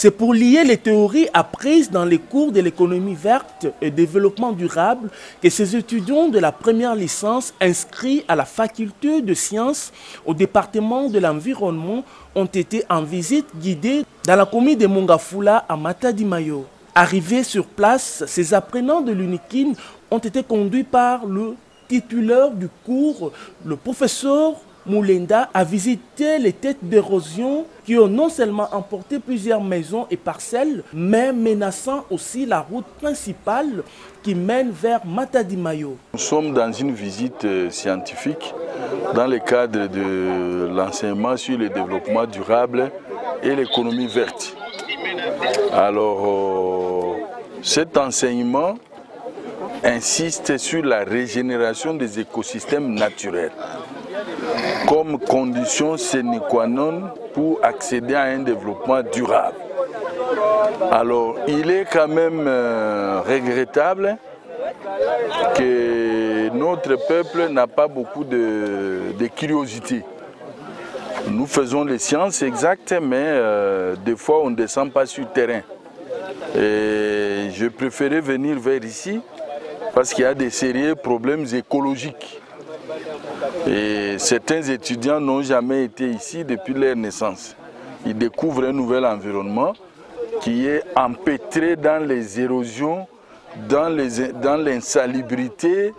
C'est pour lier les théories apprises dans les cours de l'économie verte et développement durable que ces étudiants de la première licence inscrits à la faculté de sciences au département de l'environnement ont été en visite guidée dans la commune de Mongafula à Matadi-Mayo. Arrivés sur place, ces apprenants de l'UNIKIN ont été conduits par le titulaire du cours, le professeur Moulenda, a visité les têtes d'érosion qui ont non seulement emporté plusieurs maisons et parcelles, mais menaçant aussi la route principale qui mène vers Matadi-Mayo. Nous sommes dans une visite scientifique dans le cadre de l'enseignement sur le développement durable et l'économie verte. Alors, cet enseignement insiste sur la régénération des écosystèmes naturels comme condition sine qua non pour accéder à un développement durable. Alors, il est quand même regrettable que notre peuple n'a pas beaucoup de curiosité. Nous faisons les sciences exactes, mais des fois on ne descend pas sur le terrain. Et je préférais venir vers ici parce qu'il y a des sérieux problèmes écologiques. Et certains étudiants n'ont jamais été ici depuis leur naissance. Ils découvrent un nouvel environnement qui est empêtré dans les érosions, dans l'insalubrité,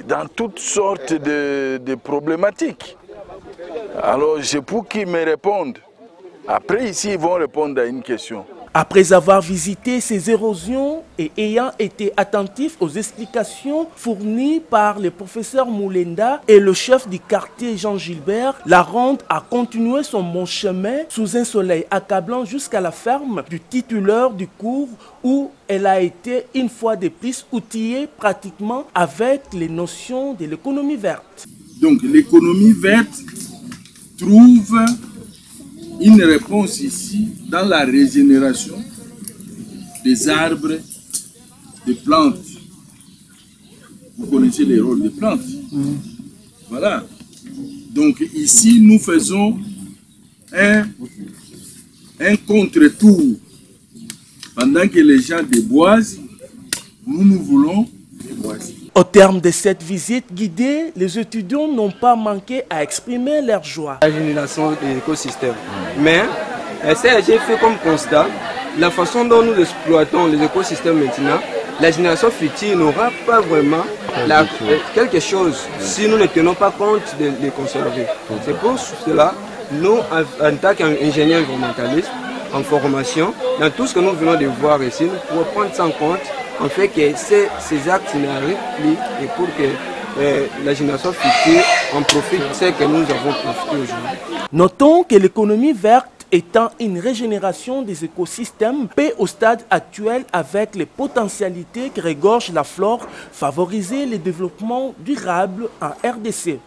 dans toutes sortes de problématiques. Alors c'est pour qu'ils me répondent. Après ici, ils vont répondre à une question. Après avoir visité ces érosions et ayant été attentif aux explications fournies par le professeur Moulenda et le chef du quartier Jean Gilbert, la ronde a continué son bon chemin sous un soleil accablant jusqu'à la ferme du titulaire du cours où elle a été une fois de plus outillée pratiquement avec les notions de l'économie verte. Donc l'économie verte trouve une réponse ici dans la régénération des arbres, des plantes. Vous connaissez les rôles des plantes. Voilà. Donc ici, nous faisons un contre-tour. Pendant que les gens déboisent, nous voulons déboiser. Au terme de cette visite guidée, les étudiants n'ont pas manqué à exprimer leur joie. La génération de l'écosystème. Mais j'ai fait comme constat, la façon dont nous exploitons les écosystèmes maintenant, la génération future n'aura pas vraiment quelque chose si nous ne tenons pas compte de les conserver. C'est pour cela, nous, en tant qu'ingénieurs environnementalistes, en formation, dans tout ce que nous venons de voir ici, nous pouvons prendre ça en compte. En fait que ces actes n'arrivent plus et pour que la génération future en profite de ce que nous avons profité aujourd'hui. Notons que l'économie verte étant une régénération des écosystèmes paie au stade actuel avec les potentialités que regorge la flore, favoriser le développement durable en RDC.